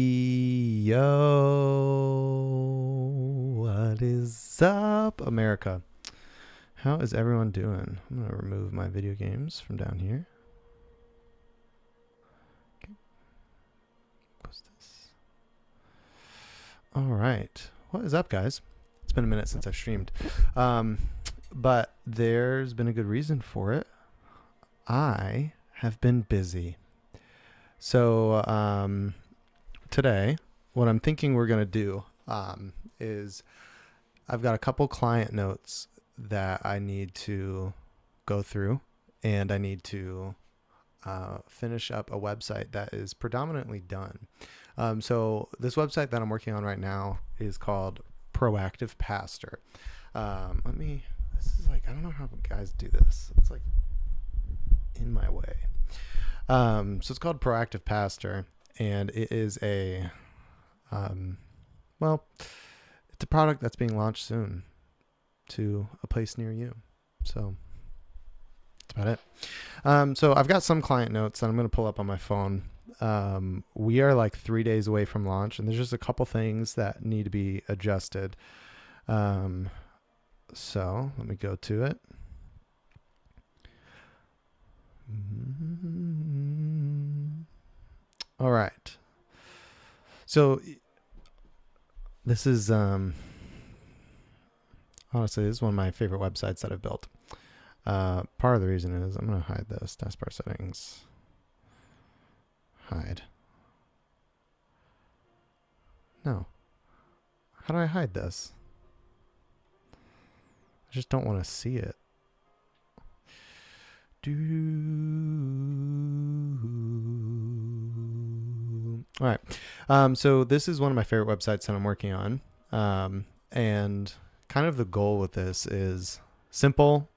Yo, what is up, America? How is everyone doing? I'm going to remove my video games from down here. Okay. Post this. All right. What is up, guys? It's been a minute since I've streamed. But there's been a good reason for it. I have been busy. So, today, what I'm thinking we're going to do is I've got a couple client notes that I need to go through, and I need to finish up a website that is predominantly done. So this website that I'm working on right now is called Proactive Pastor. This is like, I don't know how guys do this. It's like in my way. So it's called Proactive Pastor, and it is it's a product that's being launched soon to a place near you. So that's about it. So I've got some client notes that I'm going to pull up on my phone. We are like 3 days away from launch, and there's just a couple things that need to be adjusted. So let me go to it. All right. So this is honestly, this is one of my favorite websites that I've built. Part of the reason is I'm going to hide this. Taskbar settings. Hide. No. How do I hide this? I just don't want to see it. All right. So this is one of my favorite websites that I'm working on. And kind of the goal with this is simple,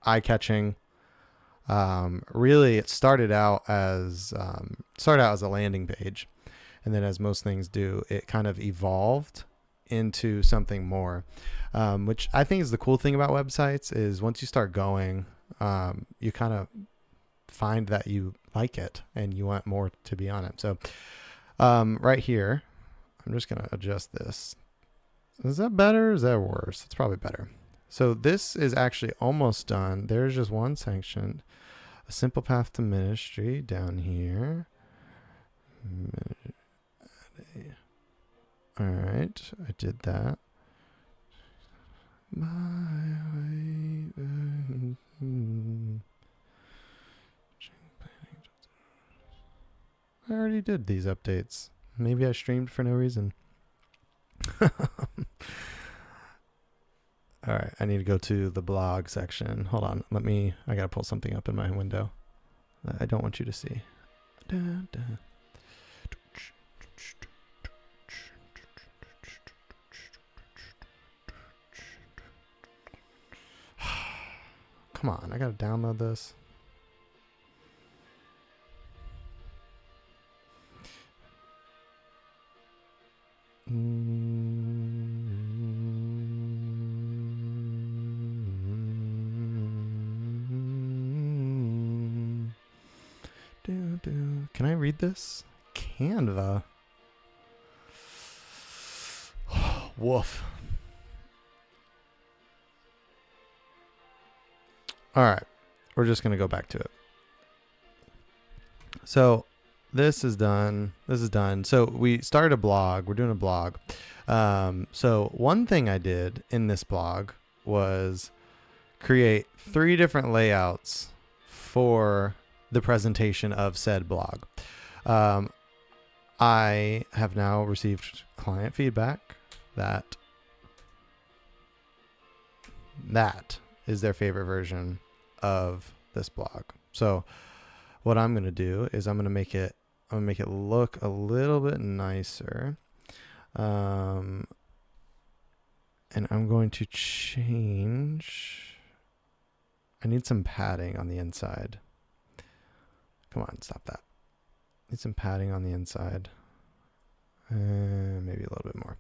eye-catching. Really, it started out as a landing page, and then as most things do, it kind of evolved into something more, which I think is the cool thing about websites. Is once you start going, you kind of find that you like it and you want more to be on it. So right here, I'm just going to adjust this. Is that better? Is that worse? It's probably better. So this is actually almost done. There's just one section, a simple path to ministry down here. All right, I did that. I already did these updates. Maybe I streamed for no reason. All right, I need to go to the blog section. Hold on, I gotta pull something up in my window that I don't want you to see. Come on, I gotta download this. Can I read this? Canva. Woof. All right, we're just gonna go back to it. So this is done. So we started a blog. We're doing a blog. So one thing I did in this blog was create 3 different layouts for the presentation of said blog. I have now received client feedback that is their favorite version of this blog. So what I'm going to do is I'm going to make it look a little bit nicer. And I'm going to change. I need some padding on the inside. Come on, stop that. Need some padding on the inside. Maybe a little bit more.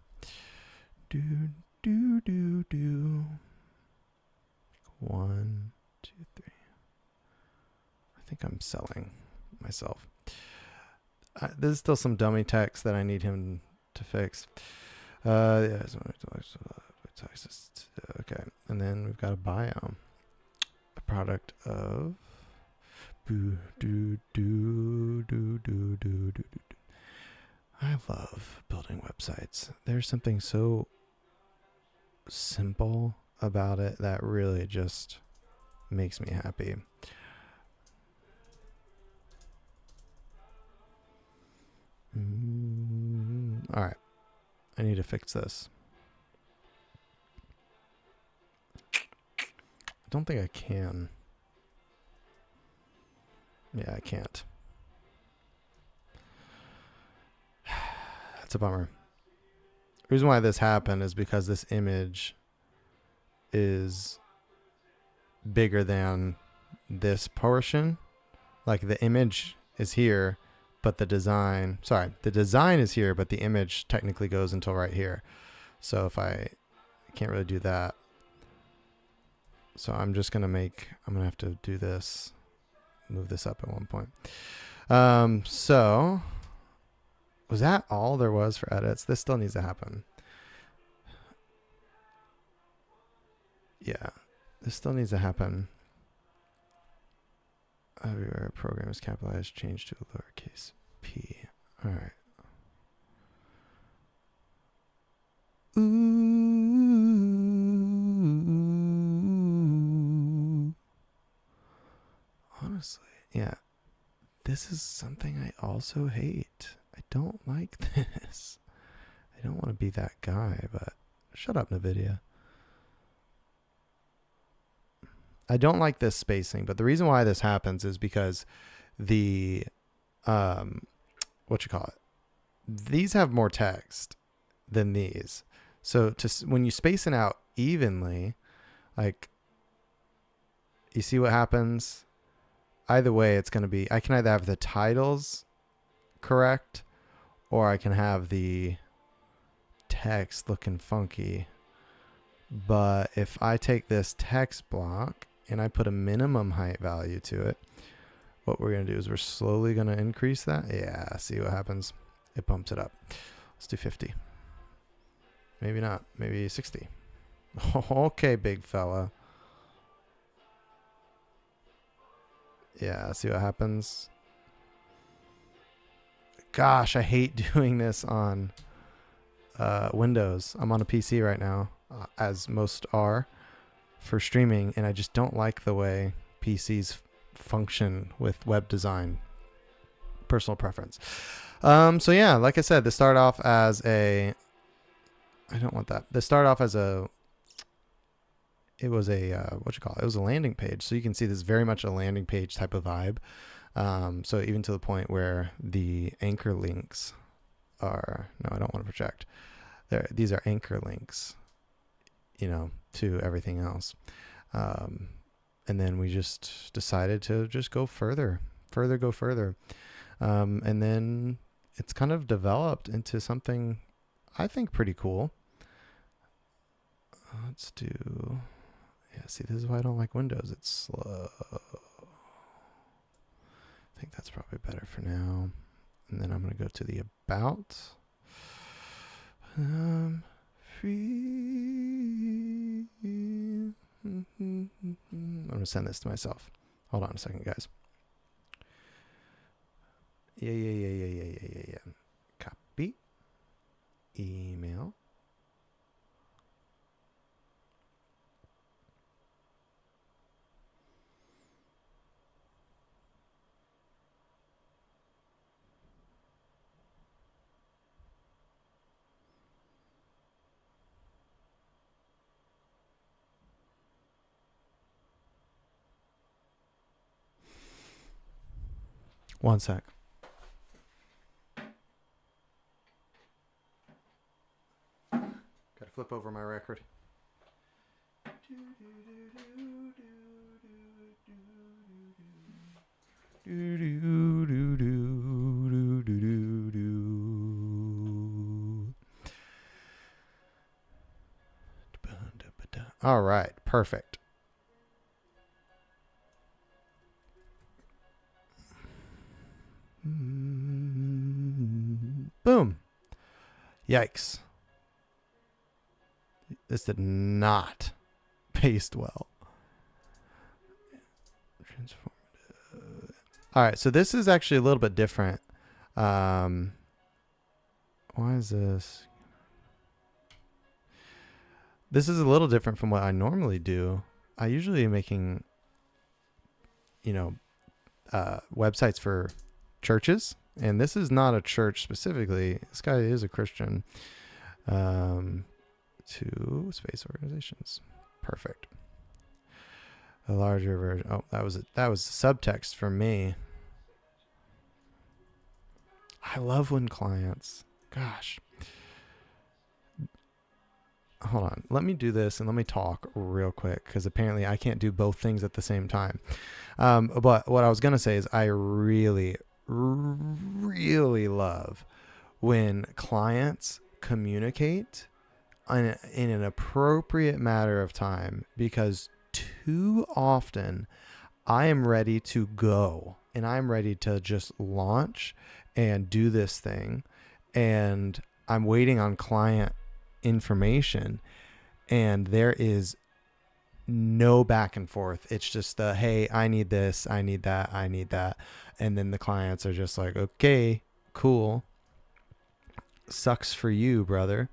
Do. 1, 2, 3. I think I'm selling myself. There's still some dummy text that I need him to fix. Yeah, okay, and then we've got a bio, a product of. I love building websites. There's something so simple about it that really just makes me happy. All right, I need to fix this. I don't think I can. Yeah, I can't. That's a bummer. The reason why this happened is because this image is bigger than this portion. Like the image is here, but the design is here, but the image technically goes until right here. So if I can't really do that. So I'm just going to I'm going to have to do this, move this up at one point. So was that all there was for edits? This still needs to happen. Yeah, this still needs to happen. Everywhere program is capitalized, change to a lowercase p. All right. Ooh. Honestly, yeah. This is something I also hate. I don't like this. I don't want to be that guy, but shut up, NVIDIA. I don't like this spacing, but the reason why this happens is because the, these have more text than these. So when you space it out evenly, like, you see what happens? Either way, it's going to be, I can either have the titles correct, or I can have the text looking funky. But if I take this text block and I put a minimum height value to it, what we're going to do is we're slowly going to increase that. Yeah, see what happens? It bumps it up. Let's do 50. Maybe not. Maybe 60. Okay, big fella. Yeah, see what happens? Gosh, I hate doing this on Windows. I'm on a PC right now, as most are, for streaming, and I just don't like the way PCs function with web design. Personal preference. So yeah, like I said, this started off as a... I don't want that. This started off as a... It was a, it was a landing page. So you can see this is very much a landing page type of vibe. So even to the point where the anchor links are... No, I don't want to project. These are anchor links, you know, to everything else. And then we just decided to just go further. And then it's kind of developed into something I think pretty cool. Let's do... Yeah, see, this is why I don't like Windows. It's slow. I think that's probably better for now. And then I'm going to go to the About. Free. I'm going to send this to myself. Hold on a second, guys. Yeah. Copy. Email. One sec. Gotta flip over my record. All right, perfect. Yikes. This did not paste well. Transformative. All right, so this is actually a little bit different. Why is this? This is a little different from what I normally do. I usually am making, websites for churches, and this is not a church specifically. This guy is a Christian. To space organizations. Perfect. A larger version. Oh, that was subtext for me. I love when clients, gosh. Hold on. Let me do this and let me talk real quick, because apparently I can't do both things at the same time. But what I was going to say is I really, really love when clients communicate in an appropriate matter of time, because too often I am ready to go and I'm ready to just launch and do this thing, and I'm waiting on client information, and there is no back and forth. It's just the, hey, I need this, I need that, I need that. And then the clients are just like, okay, cool. Sucks for you, brother.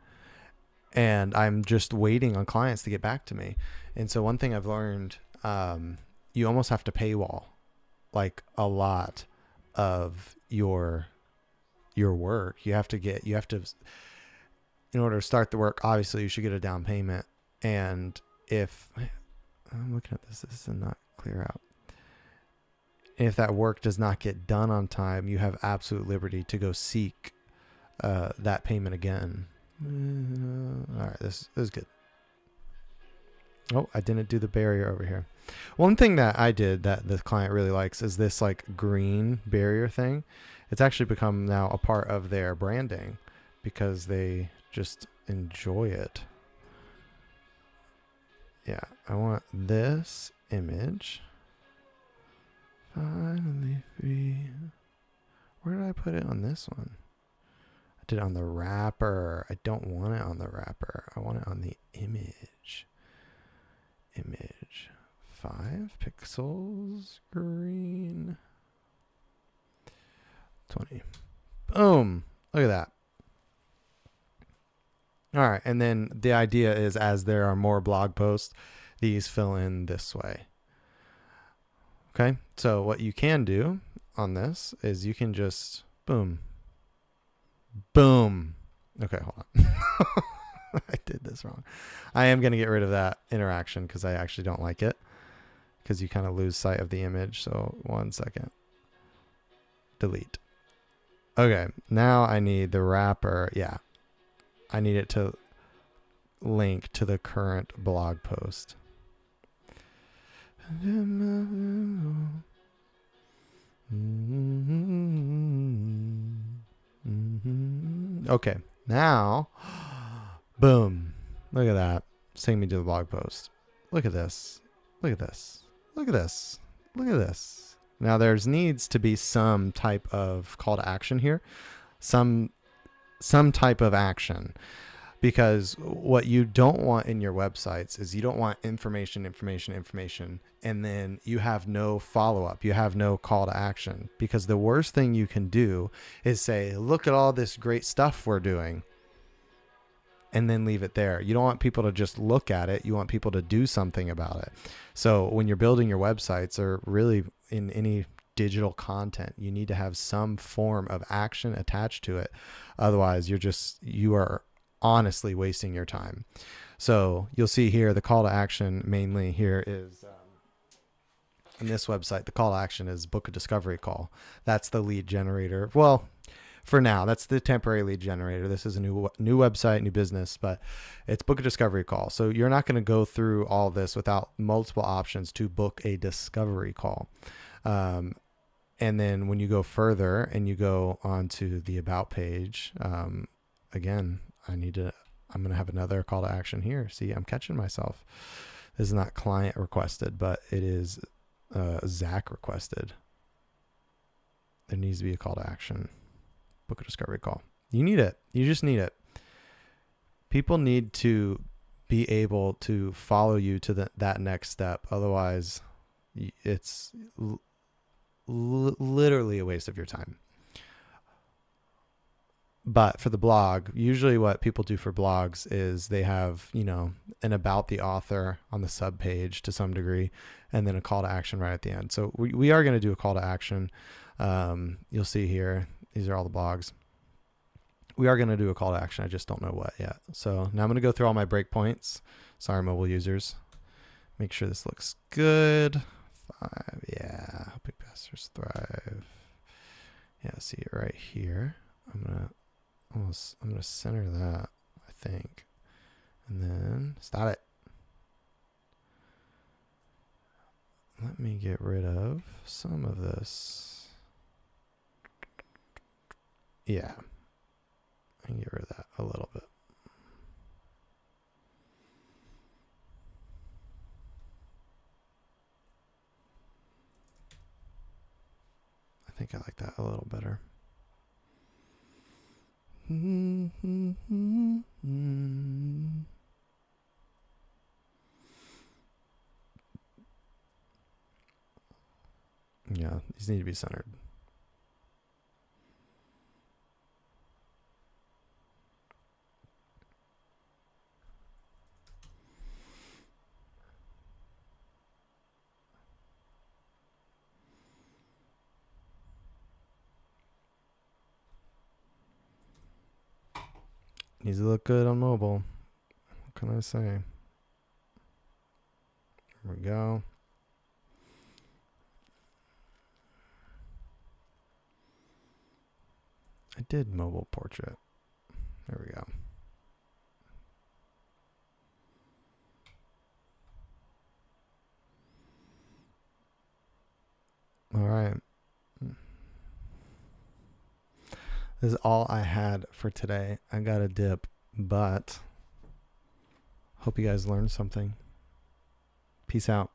And I'm just waiting on clients to get back to me. And so one thing I've learned, you almost have to paywall like a lot of your work. You have to, in order to start the work, obviously you should get a down payment. And if I'm looking at this is not clear out. If that work does not get done on time, you have absolute liberty to go seek that payment again. All right, this is good. Oh, I didn't do the barrier over here. One thing that I did that the client really likes is this like green barrier thing. It's actually become now a part of their branding because they just enjoy it. Yeah, I want this image. Finally free. Where did I put it on this one? I did it on the wrapper. I don't want it on the wrapper. I want it on the image. Image. 5 pixels. Green. 20. Boom. Look at that. All right. And then the idea is, as there are more blog posts, these fill in this way. Okay. So what you can do on this is you can just boom. Boom. Okay. Hold on. I did this wrong. I am going to get rid of that interaction because I actually don't like it, because you kind of lose sight of the image. So 1 second. Delete. Okay. Now I need the wrapper. Yeah. I need it to link to the current blog post. Okay. Now, boom. Look at that. Send me to the blog post. Look at this. Look at this. Look at this. Look at this. Now there's needs to be some type of call to action here. Some type of action, because what you don't want in your websites is you don't want information, and then you have no follow-up. You have no call to action, because the worst thing you can do is say, look at all this great stuff we're doing, and then leave it there. You don't want people to just look at it. You want people to do something about it. So when you're building your websites, or really in any digital content, you need to have some form of action attached to it. Otherwise, you are honestly wasting your time. So you'll see here the call to action mainly here is in this website. The call to action is book a discovery call. That's the lead generator. Well, for now, that's the temporary lead generator. This is a new website, new business, but it's book a discovery call. So you're not going to go through all this without multiple options to book a discovery call. And then when you go further and you go onto the about page, again, I'm going to have another call to action here. See, I'm catching myself. This is not client requested, but it is Zach requested. There needs to be a call to action. Book a discovery call. You need it. You just need it. people need to be able to follow you to that next step. Otherwise, it's literally a waste of your time. But for the blog, usually what people do for blogs is they have, an about the author on the sub page to some degree, and then a call to action right at the end. So we are going to do a call to action. You'll see here, these are all the blogs. We are going to do a call to action. I just don't know what yet. So now I'm going to go through all my breakpoints. Sorry, mobile users. Make sure this looks good. 5, yeah. Helping pastors thrive. Yeah, see it right here. I'm gonna center that, I think, and then stop it. Let me get rid of some of this. Yeah, I can get rid of that a little bit. I think I like that a little better. Yeah, these need to be centered. Needs to look good on mobile. What can I say? Here we go. I did mobile portrait. There we go. All right. This is all I had for today. I got a dip, but hope you guys learned something. Peace out.